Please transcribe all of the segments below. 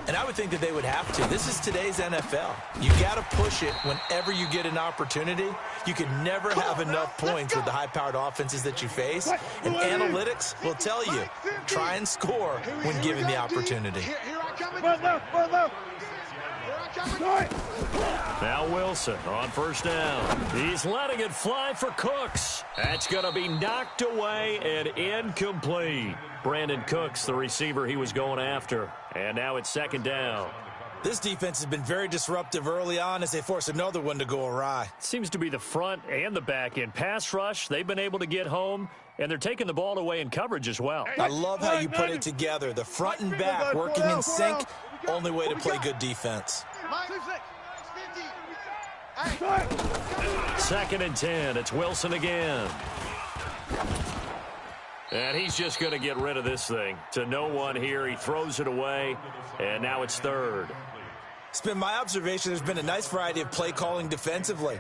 And I would think that they would have to. This is today's NFL. You got to push it whenever you get an opportunity. You can never have enough points with the high-powered offenses that you face. And analytics will tell you, try and score when given the opportunity. Now Wilson on first down. He's letting it fly for Cooks. That's going to be knocked away and incomplete. Brandon Cooks, the receiver he was going after. And now it's second down. This defense has been very disruptive early on as they force another one to go awry. Seems to be the front and the back end. Pass rush, they've been able to get home, and they're taking the ball away in coverage as well. I love how you put it together. The front and back working in sync, only way to play good defense. Second and 10. It's Wilson again. And he's just going to get rid of this thing. To no one here. He throws it away, and now it's third. It's been my observation there's been a nice variety of play calling defensively.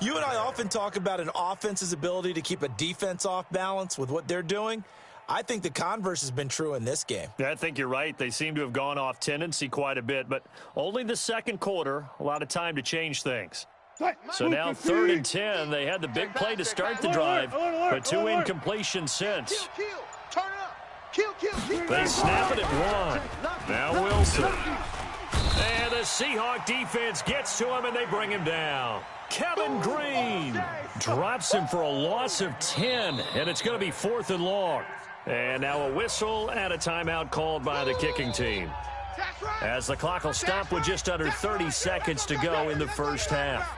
You and I often talk about an offense's ability to keep a defense off balance with what they're doing. I think the converse has been true in this game. Yeah, I think you're right. They seem to have gone off tendency quite a bit, but only the second quarter, a lot of time to change things. So now 3rd and 10. They had the big play to start the drive, but 2 incompletions since. They snap it at 1. Now Wilson. And the Seahawk defense gets to him, and they bring him down. Kevin Green drops him for a loss of 10, and it's going to be 4th and long. And now a whistle and a timeout called by the kicking team, as the clock will stop with just under 30 seconds to go in the first half.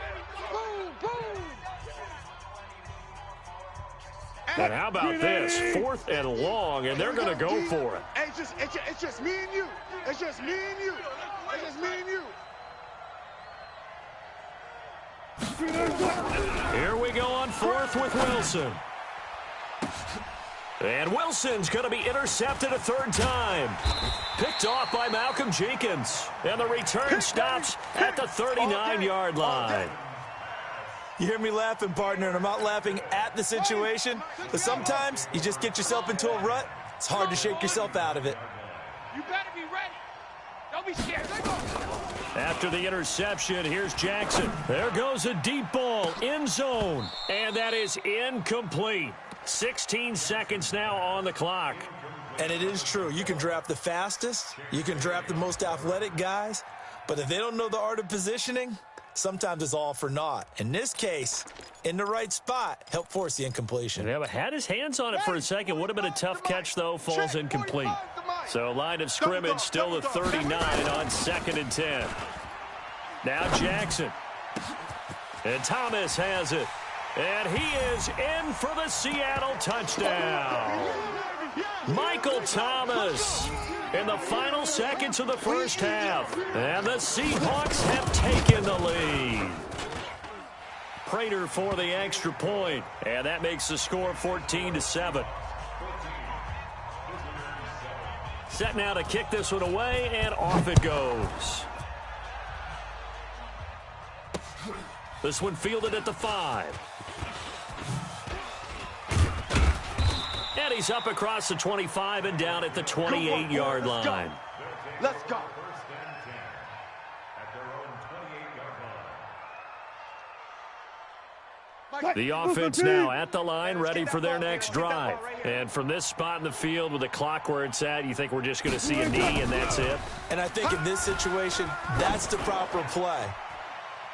And how about this? 4th and long, and they're going to go for it. It's just me and you. It's just me and you. It's just me and you. Here we go on 4th with Wilson. And Wilson's going to be intercepted a 3rd time. Picked off by Malcolm Jenkins. And the return stops at the 39-yard line. You hear me laughing, partner, and I'm not laughing at the situation, but sometimes you just get yourself into a rut. It's hard to shake yourself out of it. You better be ready. Don't be scared. After the interception, here's Jackson. There goes a deep ball, end zone, and that is incomplete. 16 seconds now on the clock. And it is true. You can draft the fastest. You can draft the most athletic guys. But if they don't know the art of positioning, sometimes it's all for naught. In this case, in the right spot, help force the incompletion. Yeah, but had his hands on it for a second. Would have been a tough catch, though. Falls incomplete. So line of scrimmage still the 39 on 2nd and 10. Now Jackson. And Thomas has it. And he is in for the Seattle touchdown. Michael Thomas in the final seconds of the first half. And the Seahawks have taken the lead. Prater for the extra point. And that makes the score 14-7. Set now to kick this one away, and off it goes. This one fielded at the 5. And he's up across the 25 and down at the 28-yard line. Let's go. The offense now at the line, ready for their next drive. And from this spot in the field with the clock where it's at, you think we're just going to see a knee and that's it? And I think in this situation, that's the proper play.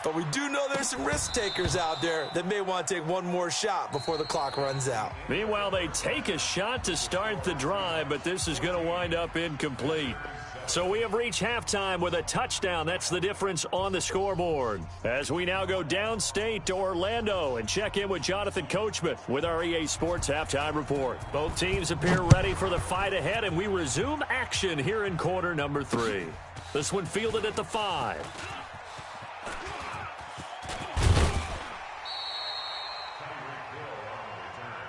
But we do know there's some risk takers out there that may want to take one more shot before the clock runs out. Meanwhile, they take a shot to start the drive, but this is going to wind up incomplete. So we have reached halftime with a touchdown. That's the difference on the scoreboard. As we now go downstate to Orlando and check in with Jonathan Coachman with our EA Sports Halftime Report. Both teams appear ready for the fight ahead, and we resume action here in quarter number 3. This one fielded at the 5.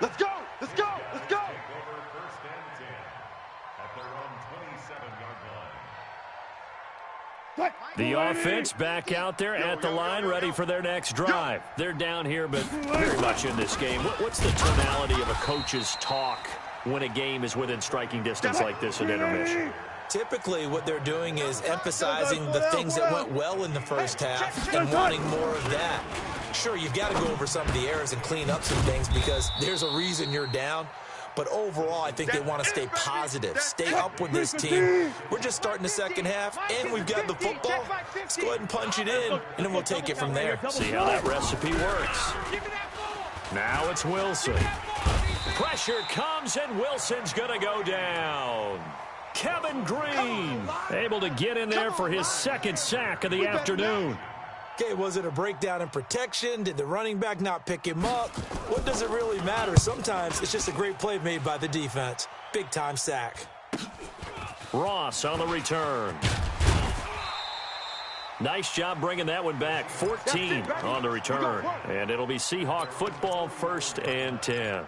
Let's go! Let's go! Let's go! The offense back out there at the line, ready for their next drive. They're down here, but very much in this game. What's the tonality of a coach's talk when a game is within striking distance like this at intermission? Typically, what they're doing is emphasizing the things that went well in the first half and wanting more of that. Sure, you've got to go over some of the errors and clean up some things because there's a reason you're down. But overall, I think they want to stay positive, stay up with this team. We're just starting the second half, and we've got the football. Let's go ahead and punch it in, and then we'll take it from there. See how that recipe works. Now it's Wilson. Pressure comes, and Wilson's going to go down. Kevin Green able to get in there for his second sack of the afternoon. Okay, was it a breakdown in protection? Did the running back not pick him up? What does it really matter? Sometimes it's just a great play made by the defense. Big-time sack. Ross on the return. Nice job bringing that one back. 14 on the return. And it'll be Seahawk football, 1st and 10.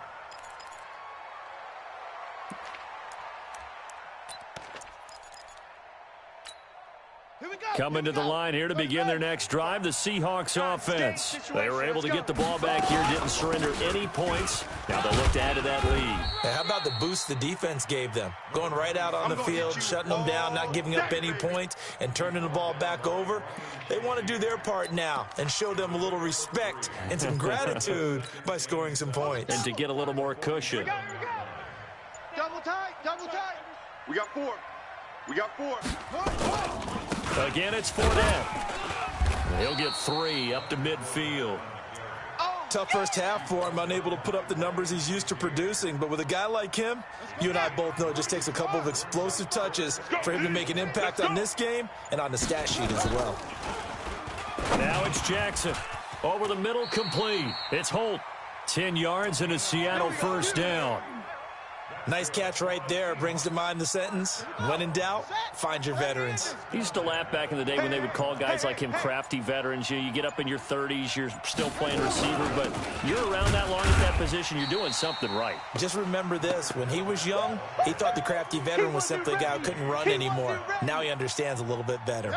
Coming to the line here to begin their next drive, the Seahawks offense. They were able to get the ball back here, didn't surrender any points. Now they'll look to add to that lead. Hey, how about the boost the defense gave them? Going right out on the field, shutting them down, not giving up any points, and turning the ball back over. They want to do their part now and show them a little respect and some gratitude by scoring some points. And to get a little more cushion. Double tight, double tight. We got 4. We got 4. Again, it's Fournette. He'll get 3 up to midfield. Tough first half for him, unable to put up the numbers he's used to producing. But with a guy like him, you and I both know it just takes a couple of explosive touches for him to make an impact on this game and on the stat sheet as well. Now it's Jackson. Over the middle, complete. It's Holt. 10 yards and a Seattle first down. Nice catch right there. Brings to mind the sentence, when in doubt, find your veterans. He used to laugh back in the day when they would call guys like him crafty veterans. You get up in your 30s, you're still playing receiver, but you're around that long at that position, you're doing something right. Just remember this. When he was young, he thought the crafty veteran was simply a guy who couldn't run anymore. Now he understands a little bit better.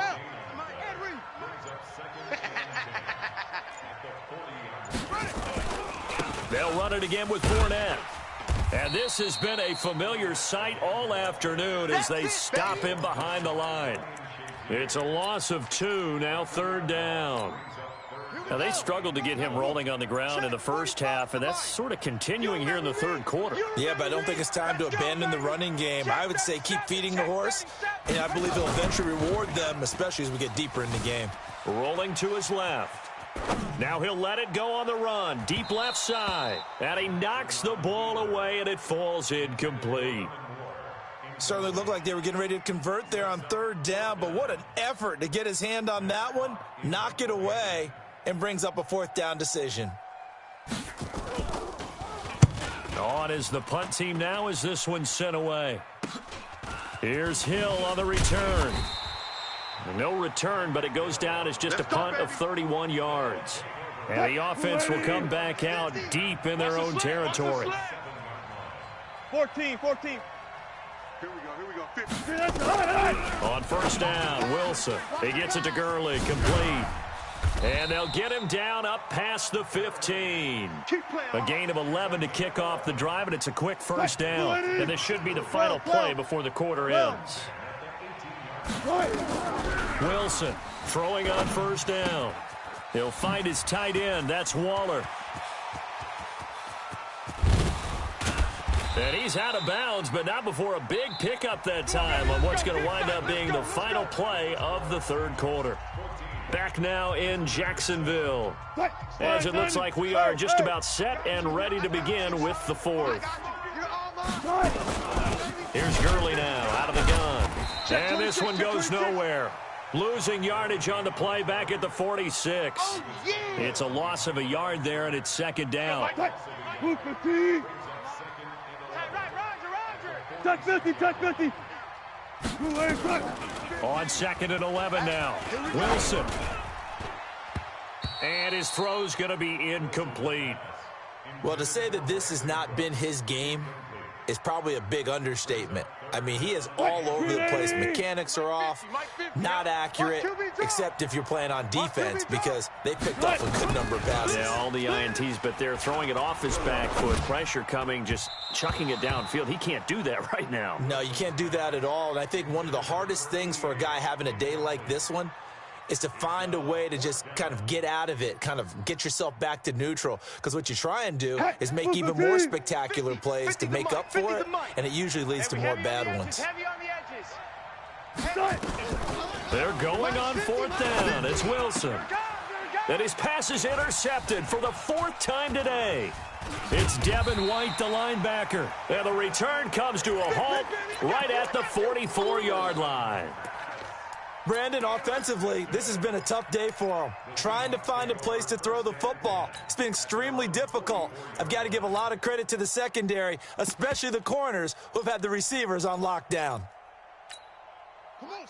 They'll run it again with Fournette. And this has been a familiar sight all afternoon as they stop him behind the line. It's a loss of 2, now 3rd down. Now, they struggled to get him rolling on the ground in the first half, and that's sort of continuing here in the 3rd quarter. Yeah, but I don't think it's time to abandon the running game. I would say keep feeding the horse, and I believe he'll eventually reward them, especially as we get deeper in the game. Rolling to his left. Now he'll let it go on the run. Deep left side. And he knocks the ball away, and it falls incomplete. Certainly looked like they were getting ready to convert there on 3rd down, but what an effort to get his hand on that one, knock it away, and brings up a 4th down decision. On is the punt team now as this one's sent away. Here's Hill on the return. No return, but it goes down as just a punt of 31 yards. And the offense will come back out deep in their own territory. 14. Here we go. On 1st down, Wilson. He gets it to Gurley, complete. And they'll get him down up past the 15. A gain of 11 to kick off the drive, and it's a quick 1st down. And this should be the final play before the quarter ends. Wilson throwing on 1st down. He'll find his tight end. That's Waller. And he's out of bounds, but not before a big pickup that time on what's going to wind up being the final play of the 3rd quarter. Back now in Jacksonville, as it looks like we are just about set and ready to begin with the 4th. Here's Gurley now out of the gun. And this one goes nowhere. Losing yardage on the play back at the 46. It's a loss of a yard there, and it's 2nd down. On 2nd and 11 now. Wilson. And his throw's going to be incomplete. Well, to say that this has not been his game is probably a big understatement. I mean, he is all over the place. Mechanics are off, not accurate, except if you're playing on defense because they picked off a good number of passes. Yeah, all the INTs, but they're throwing it off his back foot. Pressure coming, just chucking it downfield. He can't do that right now. No, you can't do that at all. And I think one of the hardest things for a guy having a day like this one is to find a way to just kind of get out of it, kind of get yourself back to neutral. Because what you try and do is make even more spectacular plays to make up for it, and it usually leads to more bad ones. They're going on 4th down. It's Wilson. And his pass is intercepted for the 4th time today. It's Devin White, the linebacker. And the return comes to a halt right at the 44-yard line. Brandon, offensively, this has been a tough day for him. Trying to find a place to throw the football. It's been extremely difficult. I've got to give a lot of credit to the secondary, especially the corners who have had the receivers on lockdown.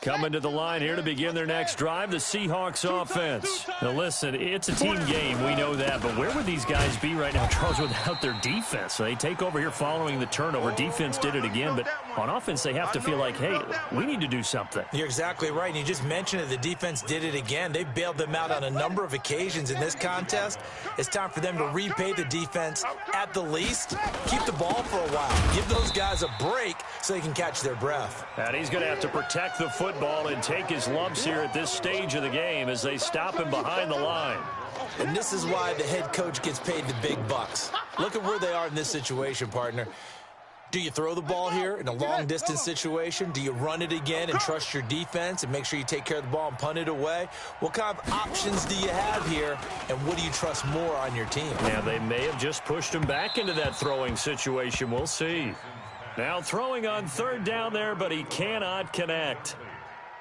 Coming to the line here to begin their next drive, the Seahawks offense. Now listen, it's a team game, we know that, but where would these guys be right now, Charles, without their defense? They take over here following the turnover. Defense did it again, but on offense they have to feel like, hey, we need to do something. You're exactly right, and you just mentioned it. The defense did it again. They bailed them out on a number of occasions in this contest. It's time for them to repay the defense at the least. Keep the ball for a while. Give those guys a break so they can catch their breath. And he's going to have to protect the football and take his lumps here at this stage of the game as they stop him behind the line. And this is why the head coach gets paid the big bucks. Look at where they are in this situation, partner. Do you throw the ball here in a long-distance situation? Do you run it again and trust your defense and make sure you take care of the ball and punt it away? What kind of options do you have here, and what do you trust more on your team? Yeah, they may have just pushed him back into that throwing situation. We'll see. Now throwing on 3rd down there, but he cannot connect.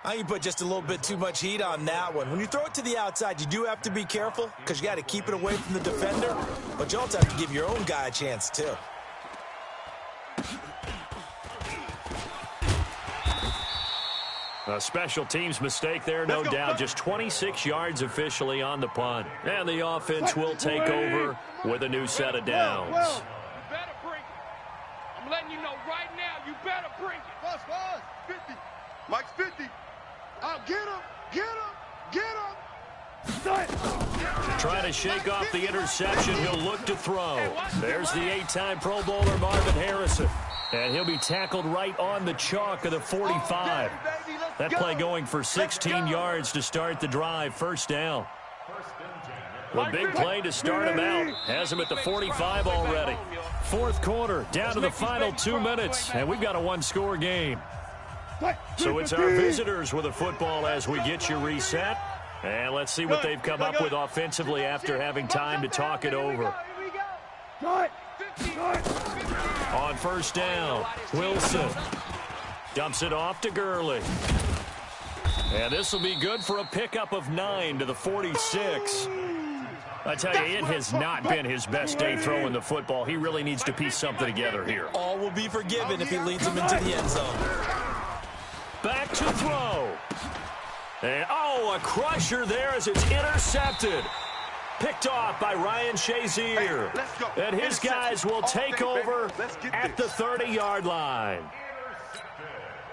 I think you put just a little bit too much heat on that one. When you throw it to the outside, you do have to be careful because you got to keep it away from the defender, but you also have to give your own guy a chance too. A special teams mistake there, no doubt. Just 26 yards officially on the punt. And the offense will take over with a new set of downs. You better bring it. I'm letting you know right now, you better bring it. Buzz, 50. Mike's 50. Get him, get him, get him. Trying to shake off the interception. He'll look to throw. There's the 8-time Pro Bowler Marvin Harrison. And he'll be tackled right on the chalk of the 45. That play going for 16 yards to start the drive. 1st down. The big play to start him out. Has him at the 45 already. 4th quarter, down to the final 2 minutes. And we've got a 1-score game. So it's our visitors with a football as we get you reset. And let's see what they've come up with offensively after having time to talk it over. On 1st down, Wilson dumps it off to Gurley. And this will be good for a pickup of 9 to the 46. I tell you, it has not been his best day throwing the football. He really needs to piece something together here. All will be forgiven if he leads them into the end zone. Back to throw. And, a crusher there as it's intercepted. Picked off by Ryan Shazier. And his guys will take over at the 30-yard line.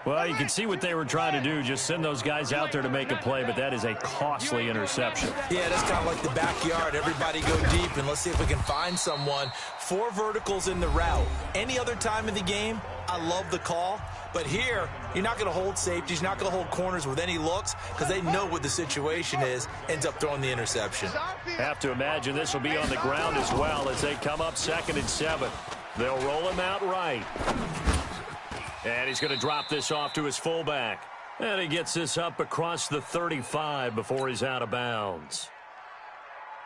Well, you can see what they were trying to do, just send those guys out there to make a play, but that is a costly interception. Yeah, that's kind of like the backyard. Everybody go deep, and let's see if we can find someone. 4 verticals in the route. Any other time of the game, I love the call. But here, you're not going to hold safeties. You're not going to hold corners with any looks because they know what the situation is. Ends up throwing the interception. Have to imagine this will be on the ground as well as they come up 2nd and 7. They'll roll him out right. And he's going to drop this off to his fullback. And he gets this up across the 35 before he's out of bounds.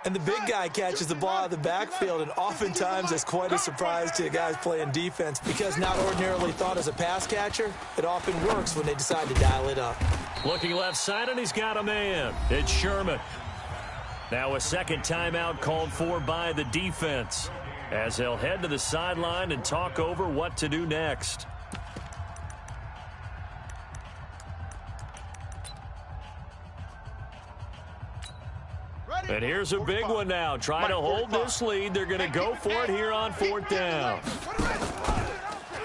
And the big guy catches the ball out of the backfield, and oftentimes that's quite a surprise to guys playing defense because not ordinarily thought as a pass catcher, it often works when they decide to dial it up. Looking left side, and he's got a man. It's Sherman. Now a 2nd timeout called for by the defense as they'll head to the sideline and talk over what to do next. And here's a big one now. Trying to hold this lead. They're going to go for it here on 4th down.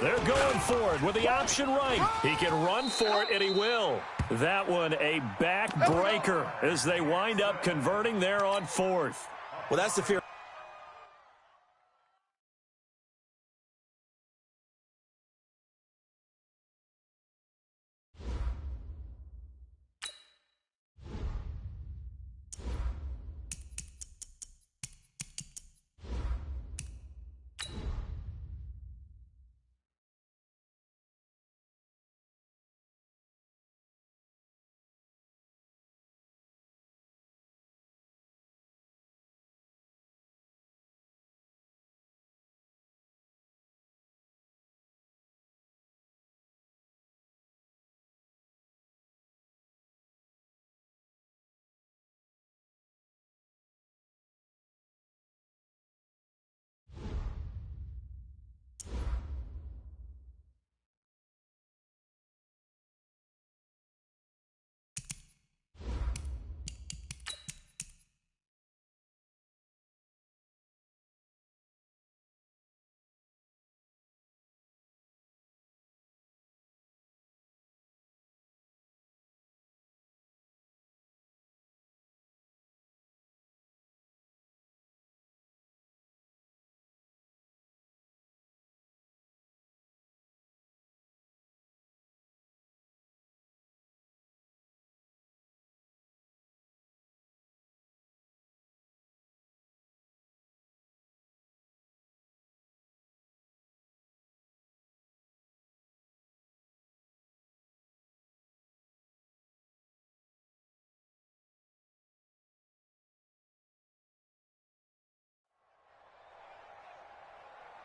They're going for it with the option right. He can run for it, and he will. That one a backbreaker as they wind up converting there on 4th. Well, that's the fear.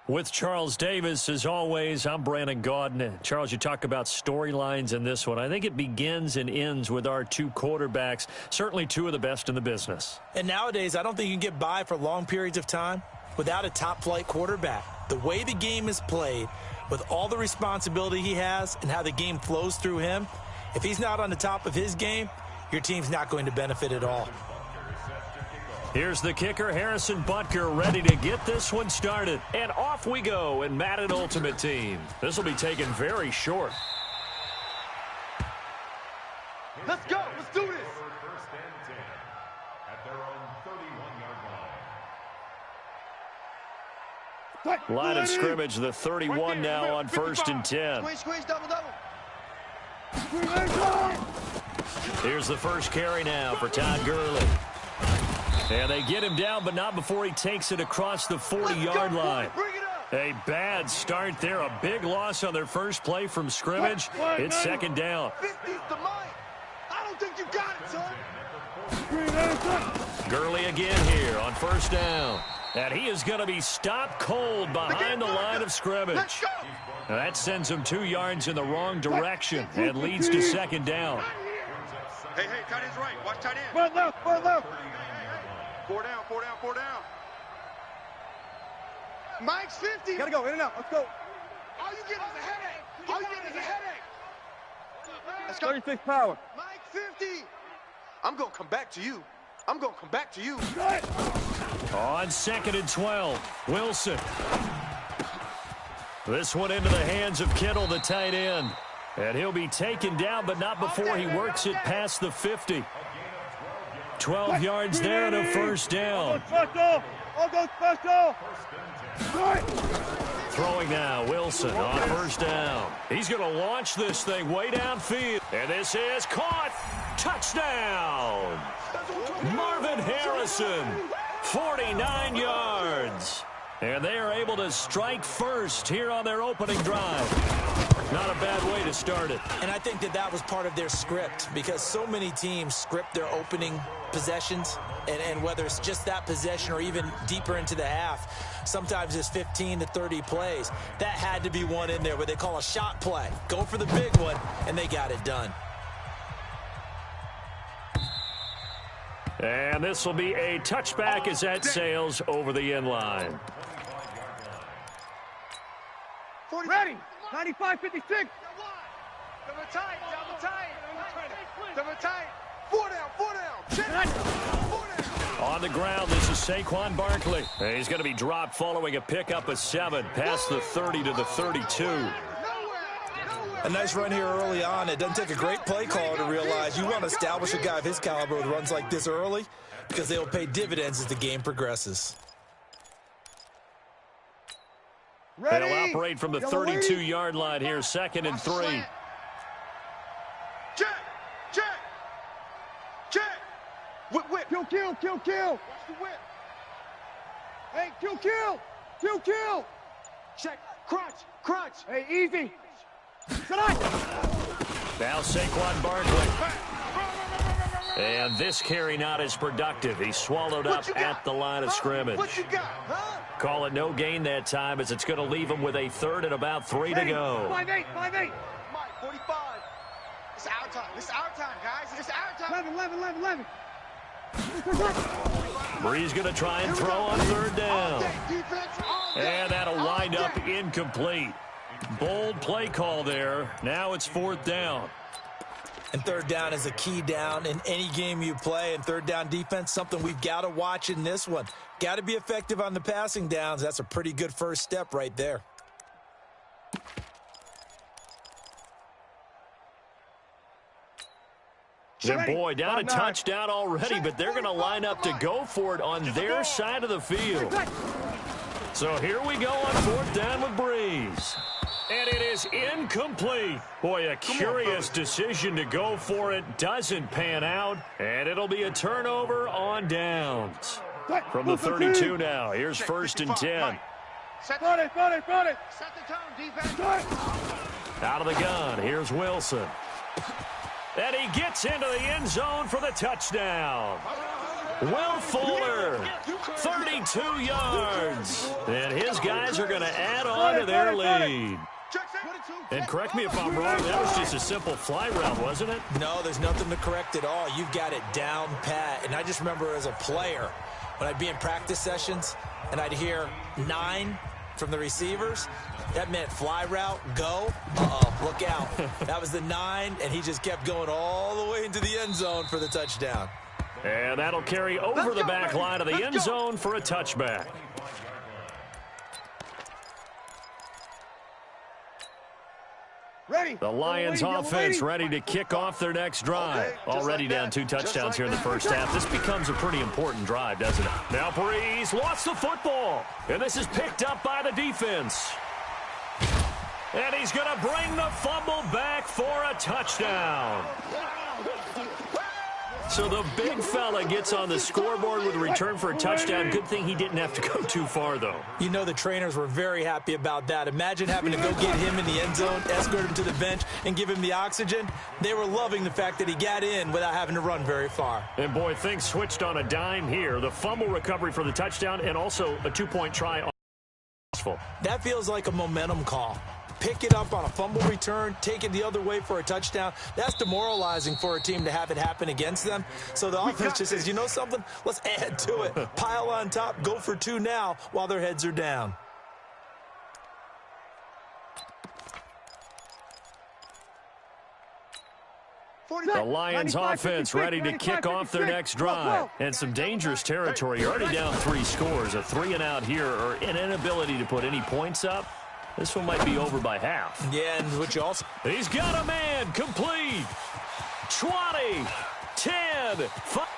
With Charles Davis, as always, I'm Brandon Gaudin. Charles, you talk about storylines in this one. I think it begins and ends with our two quarterbacks, certainly two of the best in the business. And nowadays, I don't think you can get by for long periods of time without a top-flight quarterback. The way the game is played, with all the responsibility he has and how the game flows through him, if he's not on the top of his game, your team's not going to benefit at all. Here's the kicker, Harrison Butker, ready to get this one started. And off we go in Madden Ultimate Team. This will be taken very short. Let's go. Let's do this. First and 10 at their own 31-yard line. Line of scrimmage, the 31 now on 1st and 10. Squeeze, double. Here's the first carry now for Todd Gurley. And they get him down, but not before he takes it across the 40-yard line. A bad start there. A big loss on their first play from scrimmage. It's second down. 50's the mic. I don't think you got it, son. Gurley again here on first down. And he is going to be stopped cold behind the line of scrimmage. Now that sends him 2 yards in the wrong direction and leads to second down. Hey, tight end's right. Watch tight end. Four left. 4 down. Mike's 50. Gotta go, in and out. Let's go. All you get is a headache. Let's go. 36 power. Mike 50. I'm going to come back to you. I'm going to come back to you. On 2nd and 12, Wilson. This one into the hands of Kittle, the tight end. And he'll be taken down, but not before he works it past the 50. 12 yards there and a first down. All go special. Throwing now, Wilson on first down. He's going to launch this thing way downfield. And this is caught. Touchdown. Marvin Harrison, 49 yards. And they are able to strike first here on their opening drive. Not a bad way to start it. And I think that was part of their script, because so many teams script their opening possessions, and whether it's just that possession or even deeper into the half, sometimes it's 15 to 30 plays. That had to be one in there where they call a shot play. Go for the big one, and they got it done. And this will be a touchback as that sails over the end line. Ready. 95-56. Double tight. Double tight. 4 down. 4 down. 4 down. On the ground, this is Saquon Barkley. And he's going to be dropped following a pickup of 7 past the 30 to the 32. A nice run here early on. It doesn't take a great play call to realize you want to establish a guy of his caliber with runs like this early because they will pay dividends as the game progresses. They'll operate from the 32-yard line here, 2nd and 3. Check, check, check. Whip, whip. Kill, kill, kill, kill. Watch the whip. Hey, kill, kill. Kill, kill. Check, crunch, crunch. Hey, easy. Tonight. Now Saquon Barkley. And this carry not as productive. He's swallowed up at the line of scrimmage. What you got, huh? Call it no gain that time as it's going to leave him with a 3rd and about 3 to go. 5-8, 5-8. Mike, 45. It's our time. It's our time, guys. It's our time. 11. Bree's going to try and throw on 3rd down. And that'll wind up incomplete. Bold play call there. Now it's 4th down. And 3rd down is a key down in any game you play. And 3rd down defense, something we've got to watch in this one. Got to be effective on the passing downs. That's a pretty good first step right there. And boy, down a touchdown already, but they're going to line up to go for it on their side of the field. So here we go on 4th down with Breeze. And it is incomplete. Boy, a curious decision to go for it. Doesn't pan out. And it'll be a turnover on downs. From the 32 now. Here's 1st and 10. Set the tone, defense. Out of the gun. Here's Wilson. And he gets into the end zone for the touchdown. Will Fuller, 32 yards. And his guys are going to add on to their lead. And correct me if I'm wrong, that was just a simple fly route, wasn't it? No, there's nothing to correct at all. You've got it down pat. And I just remember as a player, when I'd be in practice sessions and I'd hear 9 from the receivers, that meant fly route, go. Uh-oh, look out. That was the 9, and he just kept going all the way into the end zone for the touchdown. And that'll carry over the back line of the end zone for a touchback. Ready. The Lions offense ready to kick off their next drive. Already down 2 touchdowns here in the first half. This becomes a pretty important drive, doesn't it? Now Breeze lost the football. And this is picked up by the defense. And he's going to bring the fumble back for a touchdown. So the big fella gets on the scoreboard with a return for a touchdown. Good thing he didn't have to go too far, though. You know the trainers were very happy about that. Imagine having to go get him in the end zone, escort him to the bench, and give him the oxygen. They were loving the fact that he got in without having to run very far. And, boy, things switched on a dime here. The fumble recovery for the touchdown and also a 2-point try on. That feels like a momentum call. Pick it up on a fumble return, take it the other way for a touchdown. That's demoralizing for a team to have it happen against them. So the offense just says, you know something? Let's add to it. Pile on top, go for 2 now while their heads are down. The Lions offense ready to kick off their next drive. And some dangerous territory. You're already down 3 scores. A 3-and-out here or an inability to put any points up. This one might be over by half. Yeah, and what you also... He's got a man complete. 20, 10,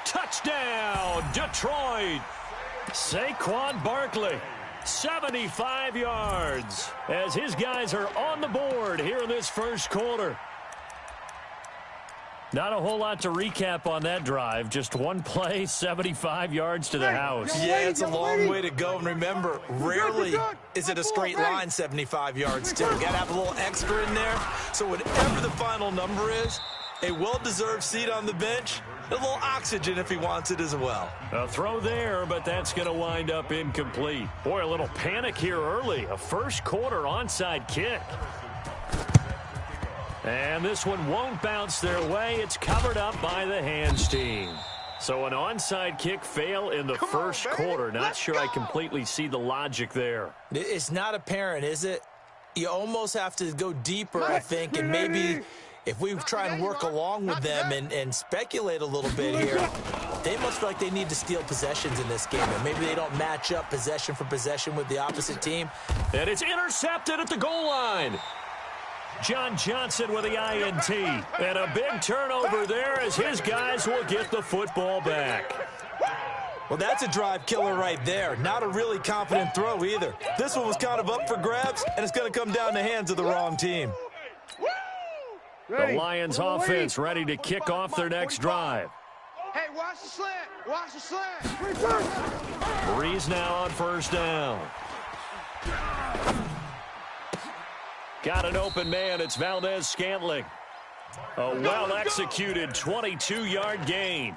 touchdown, Detroit. Saquon Barkley, 75 yards, as his guys are on the board here in this first quarter. Not a whole lot to recap on that drive. Just one play, 75 yards to the house. Yeah, it's a long way to go. And remember, rarely is it a straight line 75 yards, too. Got to have a little extra in there. So whatever the final number is, a well-deserved seat on the bench, a little oxygen if he wants it as well. A throw there, but that's going to wind up incomplete. Boy, a little panic here early. A first quarter onside kick. And this one won't bounce their way. It's covered up by the hands team. So an onside kick fail in the first quarter. Not sure I completely see the logic there. It's not apparent, is it? You almost have to go deeper, I think, and maybe if we try and work along with them and speculate a little bit here, They must feel like they need to steal possessions in this game, and maybe they don't match up possession for possession with the opposite team. And it's intercepted at the goal line. John Johnson with the INT. And a big turnover there as his guys will get the football back. Well, that's a drive killer right there. Not a really confident throw either. This one was kind of up for grabs, and it's going to come down the hands of the wrong team. The Lions offense ready to kick off their next drive. Hey, watch the slant. Watch the slant. Breeze now on first down. Got an open man. It's Valdez-Scantling. A well-executed 22-yard gain.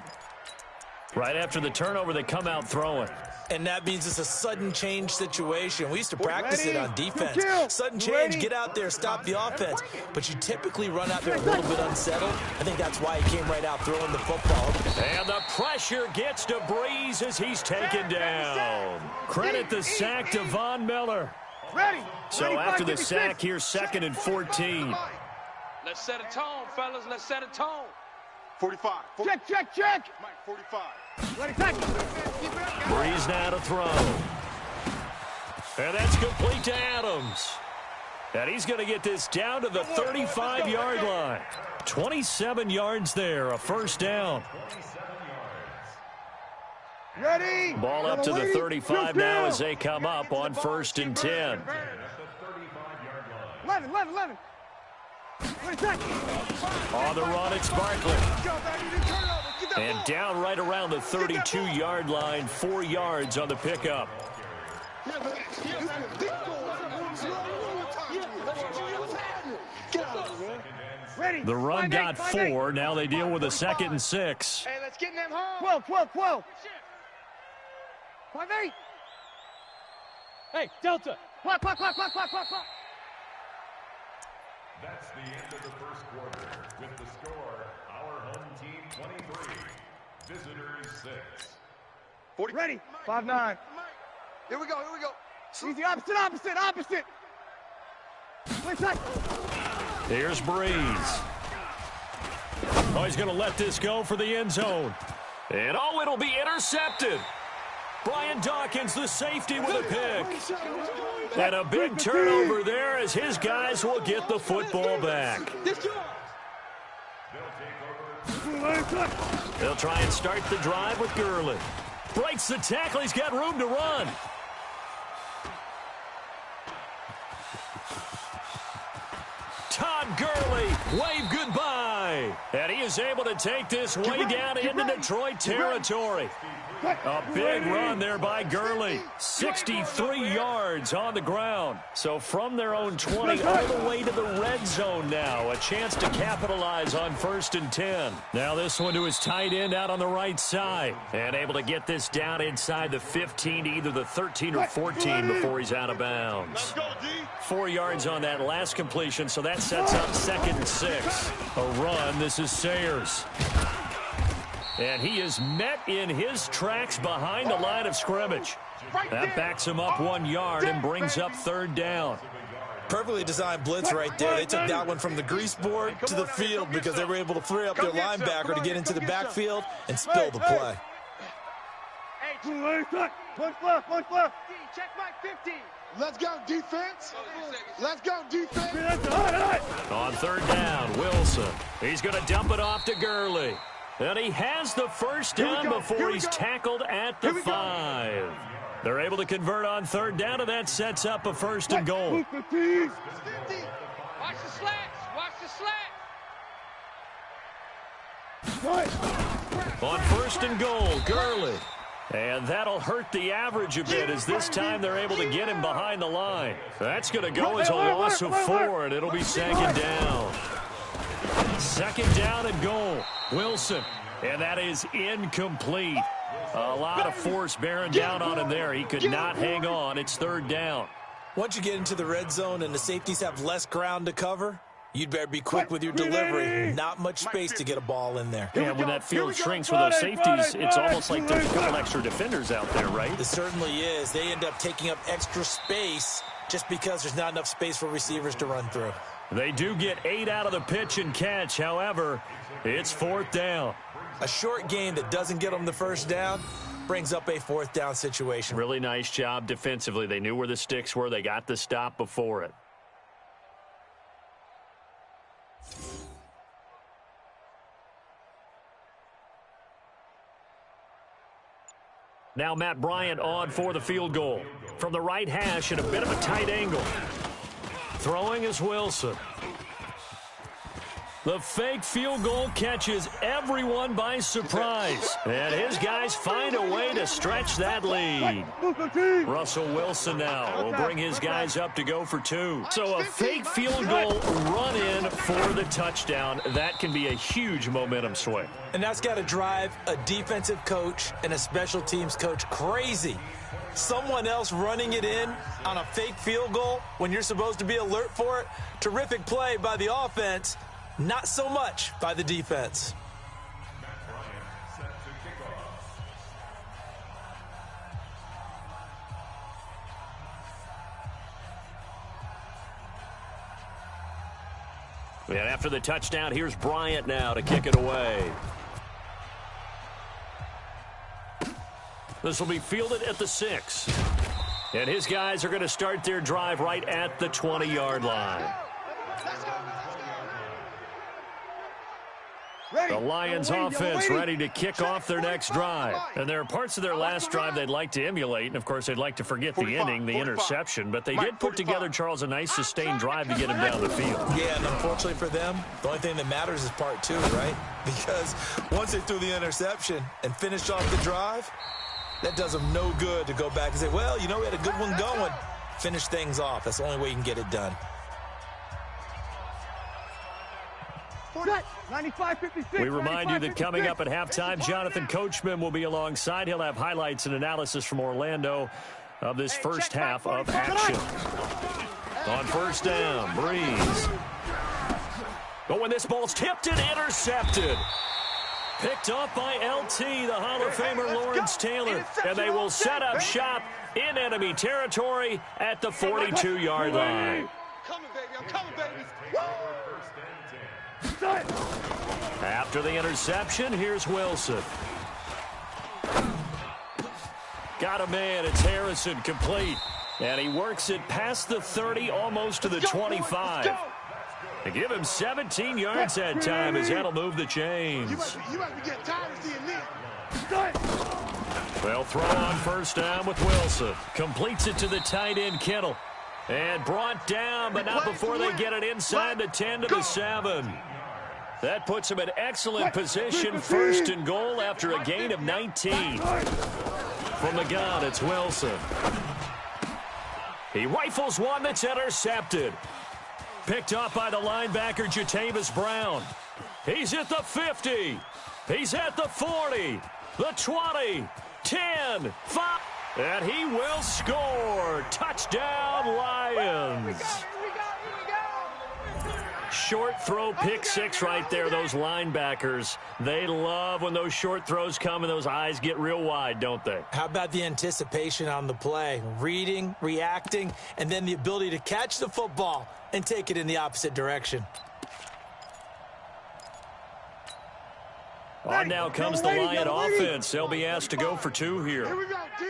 Right after the turnover, they come out throwing. And that means it's a sudden change situation. We used to practice it on defense. Sudden change, get out there, stop the offense. But you typically run out there a little bit unsettled. I think that's why he came right out throwing the football. And the pressure gets to Breeze as he's taken down. Credit the sack to Von Miller. So after the sack, here's 2nd and 14. Let's set a tone, fellas. Let's set a tone. 45. Check. Mike, 45. Breeze now to throw. And that's complete to Adams. And he's going to get this down to the 35-yard line. 27 yards there, a first down. Ready. Ball up to the 35 now as they come up on 1st and 10. 11. On the run, it's Barkley. And down right around the 32-yard line, 4 yards on the pickup. The run got 4. Now they deal with a 2nd and 6. Hey, let's get them home. 12. 5-8. Hey, Delta. Clock. That's the end of the first quarter. With the score, our home team 23, visitors 6. 40. Ready. 5-9. Here we go. Easy, opposite. Play tight. Here's Breeze. Oh, he's going to let this go for the end zone. And it'll be intercepted. Brian Dawkins, the safety, with a pick. And a big turnover there as his guys will get the football back. They'll try and start the drive with Gurley. Breaks the tackle. He's got room to run. Todd Gurley, wave goodbye. And he is able to take this way down into Detroit territory. A big run there by Gurley. 63 yards on the ground. So from their own 20 all the way to the red zone now. A chance to capitalize on 1st and 10. Now this one to his tight end out on the right side. And able to get this down inside the 15 to either the 13 or 14 before he's out of bounds. 4 yards on that last completion, so that sets up 2nd and 6. A run. This is Sayers. And he is met in his tracks behind the line of scrimmage. That backs him up 1 yard and brings up 3rd down. Perfectly designed blitz right there. They took that one from the grease board to the field because they were able to free up their linebacker to get into the backfield and spill the play. Punch left. Check my 50. Let's go, defense. On 3rd down, Wilson. He's going to dump it off to Gurley. And he has the first down before he's tackled at the 5. They're able to convert on 3rd down, and that sets up a 1st and goal. Watch the slats. On 1st and goal, Gurley. And that'll hurt the average a bit as this time they're able to get him behind the line. That's going to go as a loss of 4, and it'll be 2nd down. 2nd down and goal. Wilson. And that is incomplete. A lot of force bearing down on him there. He could not hang on. It's 3rd down. Once you get into the red zone and the safeties have less ground to cover, you'd better be quick with your delivery. Not much space to get a ball in there. And when that field shrinks with those safeties, it's almost like there's a couple extra defenders out there, right? It certainly is. They end up taking up extra space just because there's not enough space for receivers to run through. They do get 8 out of the pitch and catch. However, it's 4th down. A short game that doesn't get them the first down brings up a fourth down situation. Really nice job defensively. They knew where the sticks were. They got the stop before it. Now Matt Bryant on for the field goal. From the right hash at a bit of a tight angle. Throwing is Wilson. The fake field goal catches everyone by surprise. And his guys find a way to stretch that lead. Russell Wilson now will bring his guys up to go for 2. So a fake field goal run in for the touchdown. That can be a huge momentum swing. And that's got to drive a defensive coach and a special teams coach crazy. Someone else running it in on a fake field goal when you're supposed to be alert for it. Terrific play by the offense. Not so much by the defense. And after the touchdown, here's Bryant now to kick it away. This will be fielded at the 6. And his guys are going to start their drive right at the 20-yard line. The Lions offense ready to kick off their next drive. And there are parts of their last drive they'd like to emulate. And, of course, they'd like to forget the ending, the interception. But they did put together, Charles, a nice sustained drive to get him down the field. Yeah, and unfortunately for them, the only thing that matters is part 2, right? Because once they threw the interception and finished off the drive, that does them no good to go back and say, well, you know, we had a good one going. Finish things off. That's the only way you can get it done. 95-56. We remind you that coming up at halftime, Jonathan Coachman will be alongside. He'll have highlights and analysis from Orlando of this first half of action. On first down, Breeze. But when this ball's tipped and intercepted. Picked off by LT, the Hall of Famer Lawrence Taylor. And they will set up shop in enemy territory at the 42-yard line. Coming, baby. I'm coming, baby. After the interception, here's Wilson. Got a man, it's Harrison, complete. And he works it past the 30, almost to the 25. They give him 17 yards that time as that'll move the chains. You might be getting tired of seeing this. They'll throw on first down with Wilson. Completes it to the tight end, Kittle. And brought down, but not before they get it inside the 10 to the 7. That puts him in excellent position, first and goal after a gain of 19. From the gun, it's Wilson. He rifles one that's intercepted. Picked up by the linebacker, Jatavis Brown. He's at the 50. He's at the 40. The 20. 10. 5. And he will score. Touchdown, Lions. Short throw, pick 6 right there. Those linebackers, they love when those short throws come and those eyes get real wide, don't they? How about the anticipation on the play? Reading, reacting, and then the ability to catch the football and take it in the opposite direction. On now comes the Lion offense. They'll be asked to go for 2 here. Here we go, D.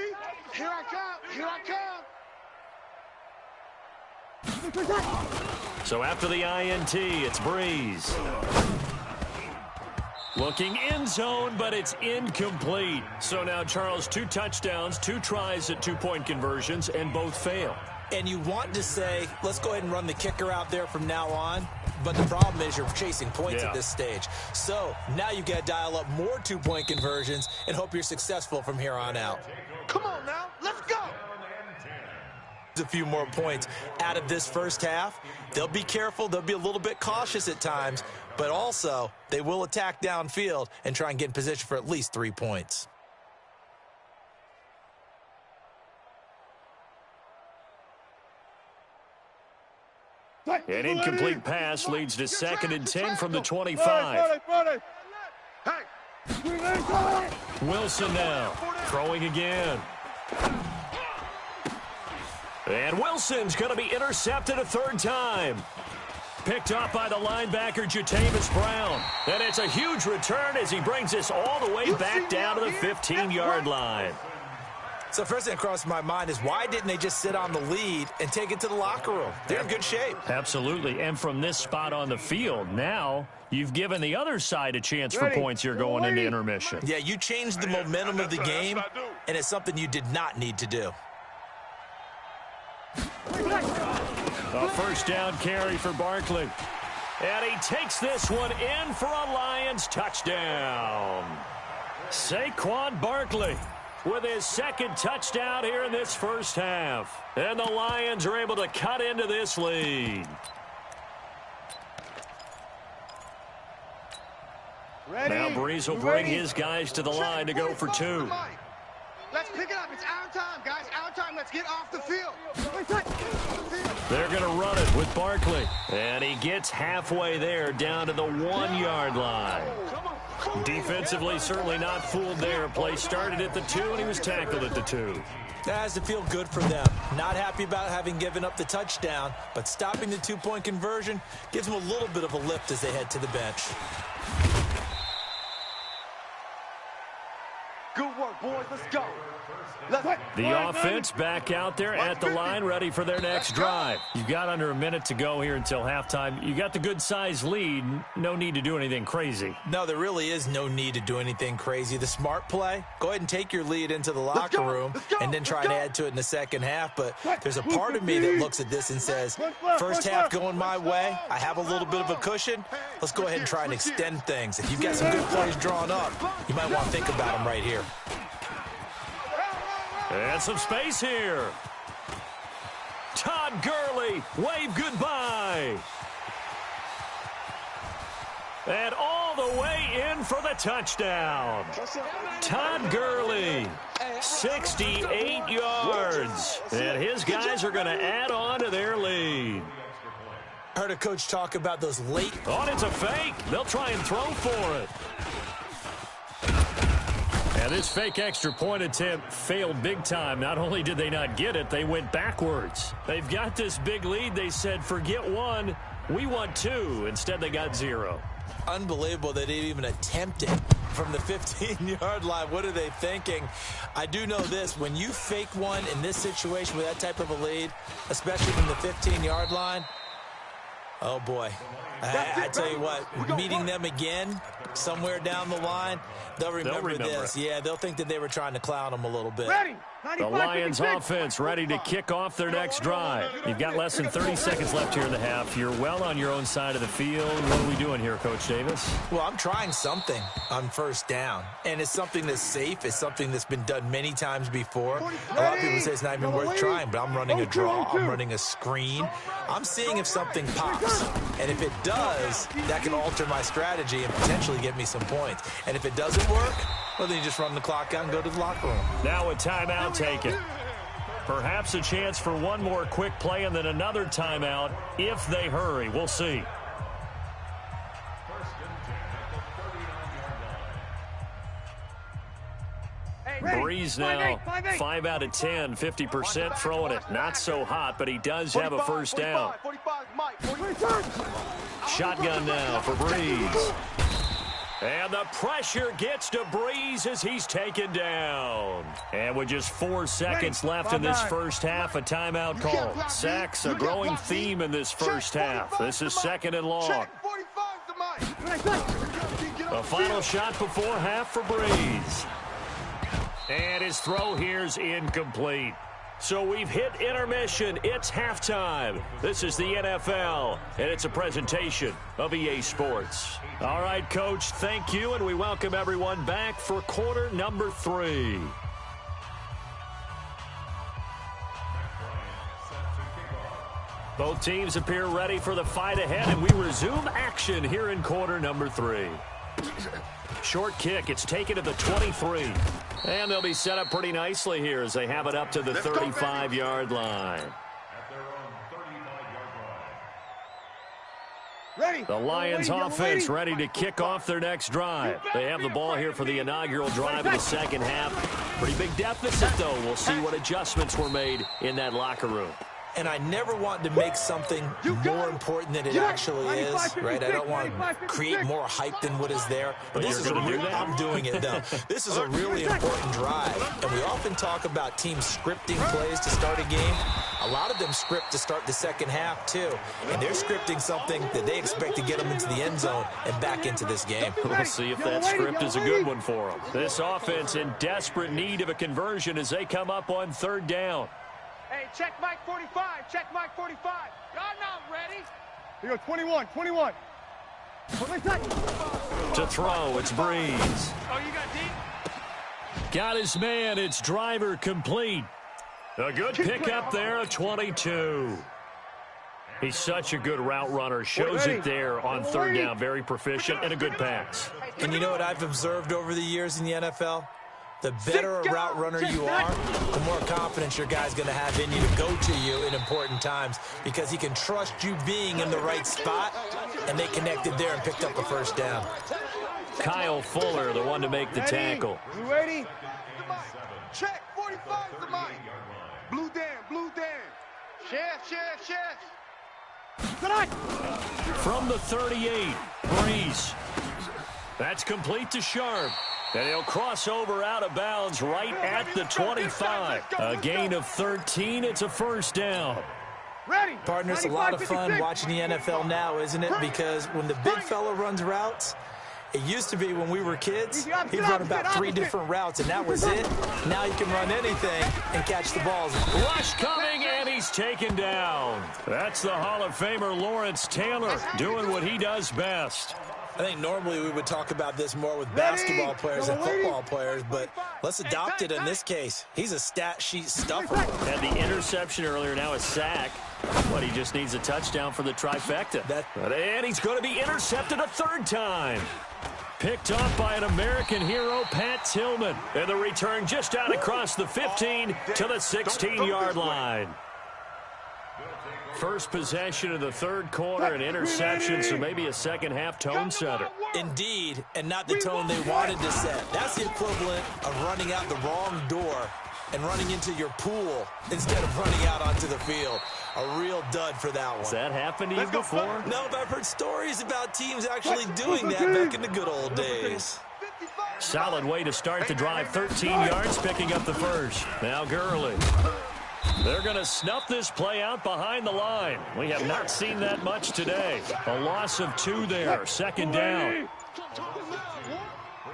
Here I come. Here I come. So after the INT, it's Breeze. Looking in zone, but it's incomplete. So now, Charles, 2 touchdowns, 2 tries at 2-point conversions, and both fail. And you want to say, let's go ahead and run the kicker out there from now on. But the problem is you're chasing points at this stage. So now you got to dial up more 2-point conversions and hope you're successful from here on out. Come on now. Let's go. A few more points out of this first half. They'll be careful. They'll be a little bit cautious at times. But also, they will attack downfield and try and get in position for at least 3 points. An incomplete pass leads to 2nd and 10 from the 25. Wilson now throwing again. And Wilson's going to be intercepted a 3rd time. Picked off by the linebacker, Jatavis Brown. And it's a huge return as he brings this all the way back down to the 15-yard line. So first thing that crossed my mind is why didn't they just sit on the lead and take it to the locker room? They're in good shape. Absolutely. And from this spot on the field, now you've given the other side a chance for points here going into intermission. Yeah, you changed the momentum of the game, and it's something you did not need to do. A first down carry for Barkley. And he takes this one in for a Lions touchdown. Saquon Barkley with his second touchdown here in this first half. And the Lions are able to cut into this lead. Now Breeze will bring his guys to the line to go for two. Let's pick it up. It's our time, guys. Our time. Let's get off the field. They're going to run it with Barkley. And he gets halfway there down to the 1-yard line. Defensively, certainly not fooled there. Play started at the 2, and he was tackled at the 2. That has to feel good for them. Not happy about having given up the touchdown, but stopping the 2-point conversion gives them a little bit of a lift as they head to the bench. Good work, boys. Let's go. The offense back out there at the line, ready for their next drive. You've got under a minute to go here until halftime. You got the good-sized lead. No need to do anything crazy. No, there really is no need to do anything crazy. The smart play, go ahead and take your lead into the locker room and then try and add to it in the second half. But there's a part of me that looks at this and says, first half going my way, I have a little bit of a cushion. Let's go ahead and try and extend things. If you've got some good plays drawn up, you might want to think about them right here. And some space here. Todd Gurley, wave goodbye. And all the way in for the touchdown. Todd Gurley, 68 yards. And his guys are going to add on to their lead. I heard a coach talk about those late. Oh, it's a fake. They'll try and throw for it. And this fake extra point attempt failed big time. Not only did they not get it, they went backwards. They've got this big lead. They said, forget one, we want two. Instead, they got 0. Unbelievable they didn't even attempt it from the 15-yard line. What are they thinking? I do know this. When you fake one in this situation with that type of a lead, especially from the 15-yard line, oh, boy. I tell you what, meeting them again somewhere down the line, they'll remember this. Yeah, they'll think that they were trying to clown them a little bit. The Lions offense ready to kick off their next drive. You've got less than 30 seconds left here in the half. You're well on your own side of the field. What are we doing here, Coach Davis? Well, I'm trying something on first down, and it's something that's safe. It's something that's been done many times before. A lot of people say it's not even worth trying, but I'm running a draw. I'm running a screen. I'm seeing if something pops, and if it does, that can alter my strategy and potentially get me some points. And if it doesn't work, well, then you just run the clock out and go to the locker room. Now a timeout taken. Perhaps a chance for one more quick play and then another timeout if they hurry. We'll see. Breeze now, 5 out of 10, 50% throwing it. Not so hot, but he does have a first down. Shotgun now for Breeze. And the pressure gets to Breeze as he's taken down. And with just 4 seconds left in this first half, a timeout call. Sacks, a growing theme in this first half. This is second and long. A final shot before half for Breeze. And his throw here's incomplete. So we've hit intermission. It's halftime. This is the NFL, and it's a presentation of EA Sports. All right, Coach, thank you, and we welcome everyone back for quarter number 3. Both teams appear ready for the fight ahead, and we resume action here in quarter number 3. Short kick. It's taken to the 23. And they'll be set up pretty nicely here as they have it up to the 35-yard line. The Lions offense ready to kick off their next drive. They have the ball here for the inaugural drive of the second half. Pretty big deficit, though. We'll see what adjustments were made in that locker room. and I never want to make something more important than it actually is, right? I don't want to create more hype than what is there. But this is I'm doing it, though. This is a really important drive, and we often talk about teams scripting plays to start a game. A lot of them script to start the second half, too, and they're scripting something that they expect to get them into the end zone and back into this game. We'll see if that script is a good one for them. This offense in desperate need of a conversion as they come up on third down. Hey, check Mike 45. Check Mike 45. Y'all not ready. Here you go, 21, 21. To throw, it's Breeze. Oh, you got deep? Got his man, it's Driver complete. A good pickup there of 22. He's such a good route runner. Shows it there on third down. Very proficient and a good pass. And you know what I've observed over the years in the NFL? The better a route runner you are, the more confidence your guy's going to have in you to go to you in important times because he can trust you being in the right spot, and they connected there and picked up a first down. Kyle Fuller, the one to make the tackle. You ready? Check 45 to Mike. Blue Dan, blue Dan. Chef. From the 38, Breeze. That's complete to Sharp. And he'll cross over out of bounds right at the 25. A gain of 13. It's a first down. Partner, it's a lot of fun watching the NFL now, isn't it? Because when the big fella runs routes, it used to be when we were kids, he'd run about 3 different routes, and that was it. Now he can run anything and catch the balls. Rush coming, and he's taken down. That's the Hall of Famer Lawrence Taylor doing what he does best. I think normally we would talk about this more with basketball players and football players, but let's adopt it in this case. He's a stat sheet stuffer. Had the interception earlier, now a sack. But he just needs a touchdown for the trifecta. And he's going to be intercepted a third time. Picked off by an American hero, Pat Tillman. And the return just out across the 15 to the 16-yard line. First possession of the third quarter, an interception, so maybe a second-half tone setter. Indeed, and not the tone they wanted to set. That's the equivalent of running out the wrong door and running into your pool instead of running out onto the field. A real dud for that one. Has that happened to you before? No, but I've heard stories about teams actually doing that back in the good old days. Solid way to start the drive. 13 yards, picking up the first. Now Gurley. They're going to snuff this play out behind the line. We have not seen that much today. A loss of 2 there. Second down.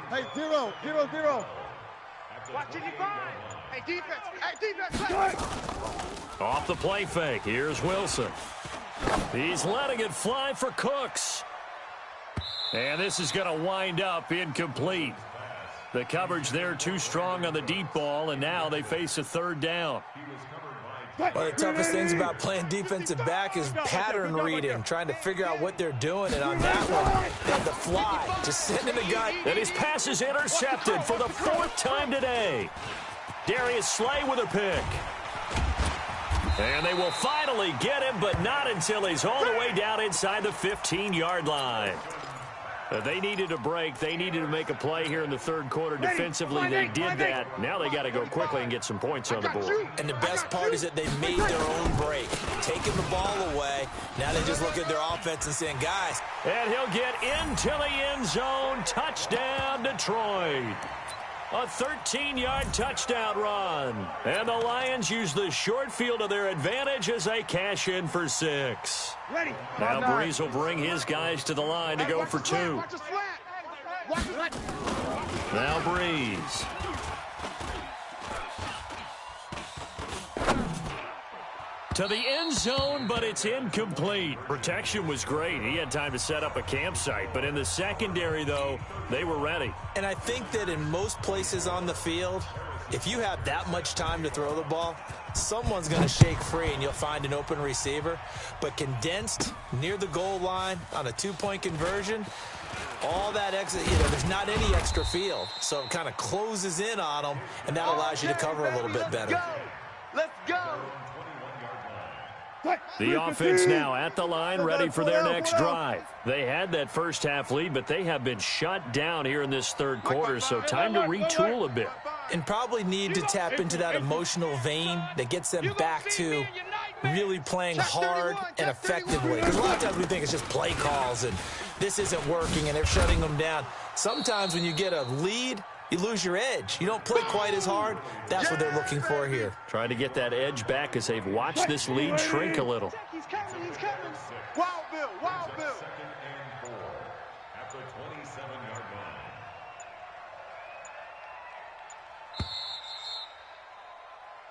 Hey, 0. Watch it, you find. Hey, defense. Off the play fake. Here's Wilson. He's letting it fly for Cooks. And this is going to wind up incomplete. The coverage there too strong on the deep ball, and now they face a third down. One of the toughest things about playing defensive back is pattern reading, trying to figure out what they're doing. And on that one, they had the fly, just sitting in the gut. And his pass is intercepted for the 4th time today. Darius Slay with a pick. And they will finally get him, but not until he's all the way down inside the 15-yard line. They needed a break. They needed to make a play here in the third quarter. Defensively, they did that. Now they got to go quickly and get some points on the board. And the best part is that they made their own break, taking the ball away. Now they just look at their offense and saying, guys. And he'll get into the end zone. Touchdown, Detroit. A 13-yard touchdown run. And the Lions use the short field to their advantage as they cash in for 6. Now Breeze will bring his guys to the line to go for 2. Now Breeze. To the end zone, but it's incomplete. Protection was great. He had time to set up a campsite. But in the secondary, though, they were ready. And I think that in most places on the field, if you have that much time to throw the ball, someone's going to shake free and you'll find an open receiver. But condensed near the goal line on a 2-point conversion, all that extra, there's not any extra field. So it kind of closes in on them, and that allows you to cover a little bit better. Let's go. The offense now at the line, ready for their next drive. They had that first half lead, but they have been shut down here in this third quarter, so time to retool a bit. And probably need to tap into that emotional vein that gets them back to really playing hard and effectively. Because a lot of times we think it's just play calls and this isn't working and they're shutting them down. Sometimes when you get a lead, you lose your edge. You don't play quite as hard. That's what they're looking for here. Trying to get that edge back as they've watched this lead shrink a little. He's coming. Wild Bill. Second and 4 at the 27-yard line.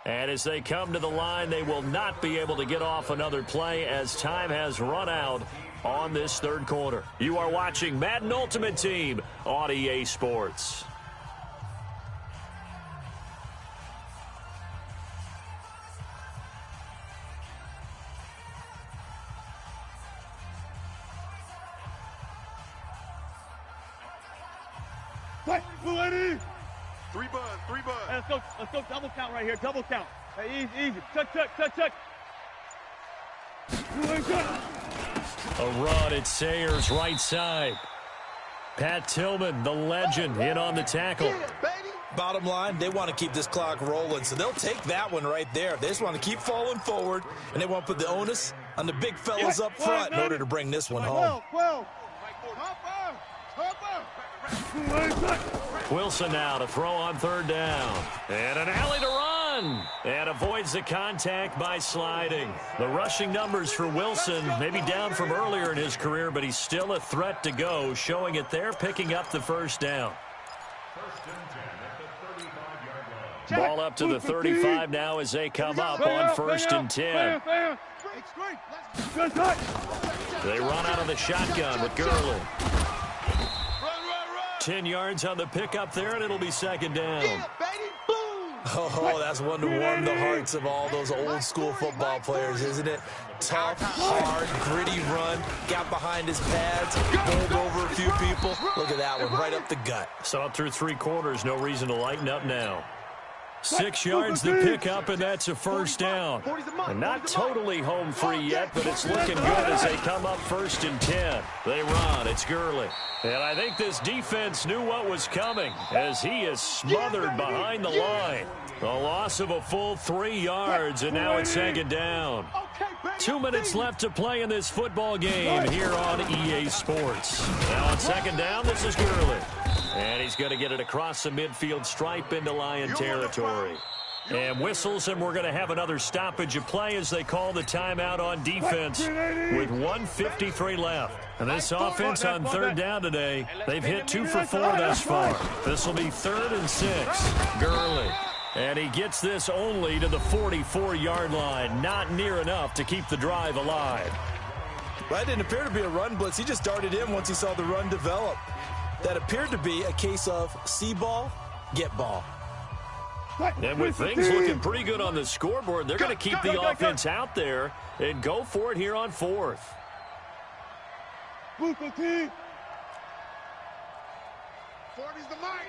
And as they come to the line, they will not be able to get off another play as time has run out on this third quarter. You are watching Madden Ultimate Team on EA Sports. Blue lady. Three buzz. Hey, let's go double count right here. Double count. Hey, easy. Touch. Blue lady, touch. A run at Sayers' right side. Pat Tillman, the legend, in on the tackle. Bottom line, they want to keep this clock rolling, so they'll take that one right there. They just want to keep falling forward, and they want to put the onus on the big fellas up front in order to bring this one home. 12. Wilson now to throw on third down. And an alley to run. And avoids the contact by sliding. The rushing numbers for Wilson maybe down from earlier in his career, but he's still a threat to go, showing it there, picking up the first down. First and 10 at the 35-yard line. Ball up to the 35 now as they come up on first and 10. They run out of the shotgun with Gurley. 10 yards on the pickup there, and it'll be second down. Oh, that's one to warm the hearts of all those old-school football players, isn't it? Tough, hard, gritty run, got behind his pads, bowled over a few people. Look at that one, right up the gut. Saw it through three quarters, no reason to lighten up now. 6 yards to pick up, and that's a first down. And not totally home free yet, but it's looking good as they come up first and 10. They run. It's Gurley. And I think this defense knew what was coming as he is smothered behind the line. A loss of a full 3 yards, and now it's second down. 2 minutes left to play in this football game here on EA Sports. Now on second down, this is Gurley. And he's going to get it across the midfield stripe into Lion territory. And whistles, and we're going to have another stoppage of play as they call the timeout on defense with 1:53 left. And this offense on third down today, they've hit 2 for 4 thus far. This will be 3rd and 6. Gurley. And he gets this only to the 44-yard line. Not near enough to keep the drive alive. Well, it didn't appear to be a run blitz. He just darted in once he saw the run develop. That appeared to be a case of see ball, get ball. And with things looking pretty good on the scoreboard, they're going to keep the offense out there and go for it here on 4th. 40's the mic.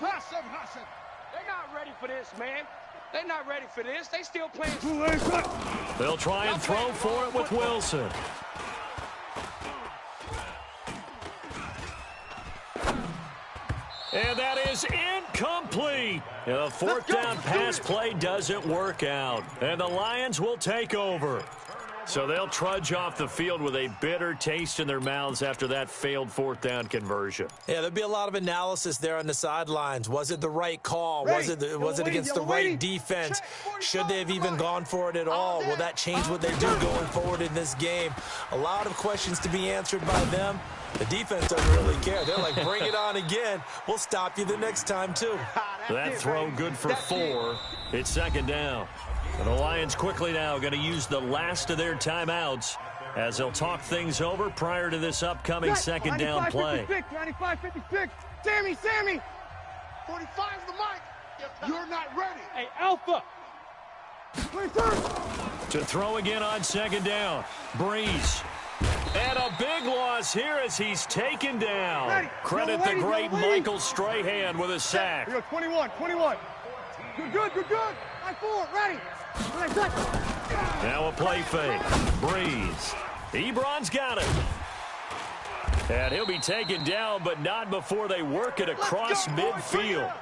They're not ready for this, man. They're not ready for this. They still playing. They'll try and throw for it with Wilson. And that is incomplete. The fourth down pass play doesn't work out. And the Lions will take over. So they'll trudge off the field with a bitter taste in their mouths after that failed fourth down conversion. Yeah, there'll be a lot of analysis there on the sidelines. Was it the right call? Was it against the right defense? Should they have even gone for it at all? Will that change what they do going forward in this game? A lot of questions to be answered by them. The defense doesn't really care. They're like, bring it on again. We'll stop you the next time, too. That throw good for 4. It's second down. And the Lions quickly now going to use the last of their timeouts as they'll talk things over prior to this upcoming second down play. 95-56. Sammy. 45's the mic. You're not ready. Hey, Alpha. To throw again on second down. Breeze. And a big loss here as he's taken down. Credit the great Michael Strahan with a sack. Here we go, 21. Good. High 4, ready. Now a play fake. Breeze. Ebron's got it. And he'll be taken down, but not before they work it across midfield.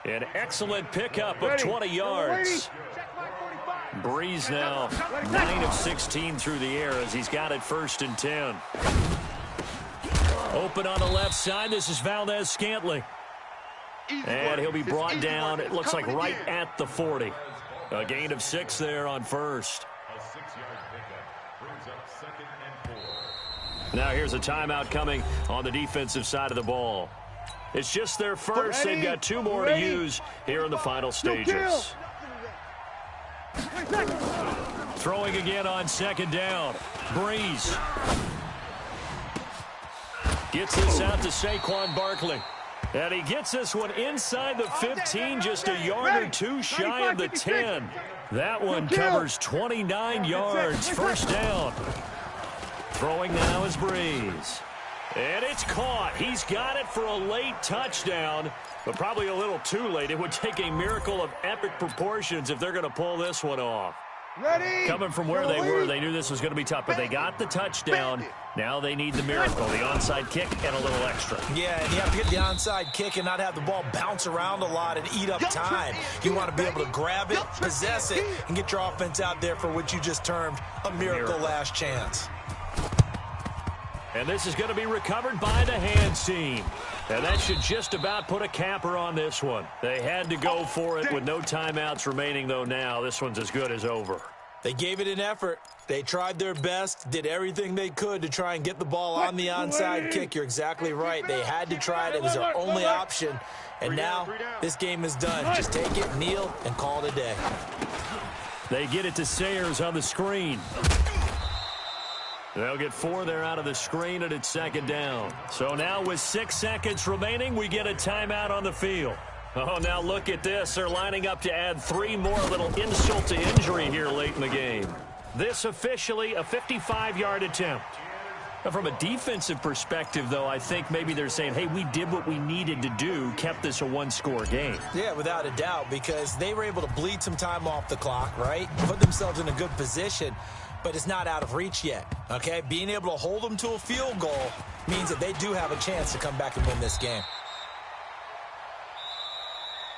An excellent pickup of 20 yards. Check my 45. Breeze now 9 of 16 through the air as he's got it 1st and 10. Open on the left side. This is Valdez-Scantling. And he'll be brought down, it looks like right at the 40. A gain of 6 there on 1st. A 6-yard pickup brings up 2nd and 4. Now here's a timeout coming on the defensive side of the ball. It's just their first. They've got 2 more to use here in the final stages. Throwing again on 2nd down. Breeze. Gets this out to Saquon Barkley. And he gets this one inside the 15, just a yard or 2 shy of the 10. That one covers 29 yards. 1st down. Throwing now is Breeze. And it's caught. He's got it for a late touchdown, but probably a little too late. It would take a miracle of epic proportions if they're going to pull this one off. Ready? Coming from where they were, they knew this was going to be tough, but they got the touchdown. Now they need the miracle, the onside kick and a little extra. Yeah, and you have to get the onside kick and not have the ball bounce around a lot and eat up time. You want to be able to grab it, possess it, and get your offense out there for what you just termed a miracle last chance. And this is going to be recovered by the hands team. And that should just about put a capper on this one. They had to go for it with no timeouts remaining, though now. This one's as good as over. They gave it an effort. They tried their best, did everything they could to try and get the ball on the onside kick. You're exactly right. They had to try it. It was their only option. And now this game is done. Just take it, kneel, and call it a day. They get it to Sayers on the screen. They'll get 4 there out of the screen, and it's 2nd down. So now with 6 seconds remaining, we get a timeout on the field. Oh, now look at this. They're lining up to add 3 more, little insult to injury here late in the game. This officially a 55-yard attempt. Now, from a defensive perspective, though, I think maybe they're saying, hey, we did what we needed to do, kept this a 1-score game. Yeah, without a doubt, because they were able to bleed some time off the clock, right? Put themselves in a good position. But it's not out of reach yet, okay? Being able to hold them to a field goal means that they do have a chance to come back and win this game.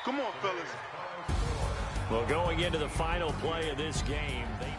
Come on, fellas. Well, going into the final play of this game, they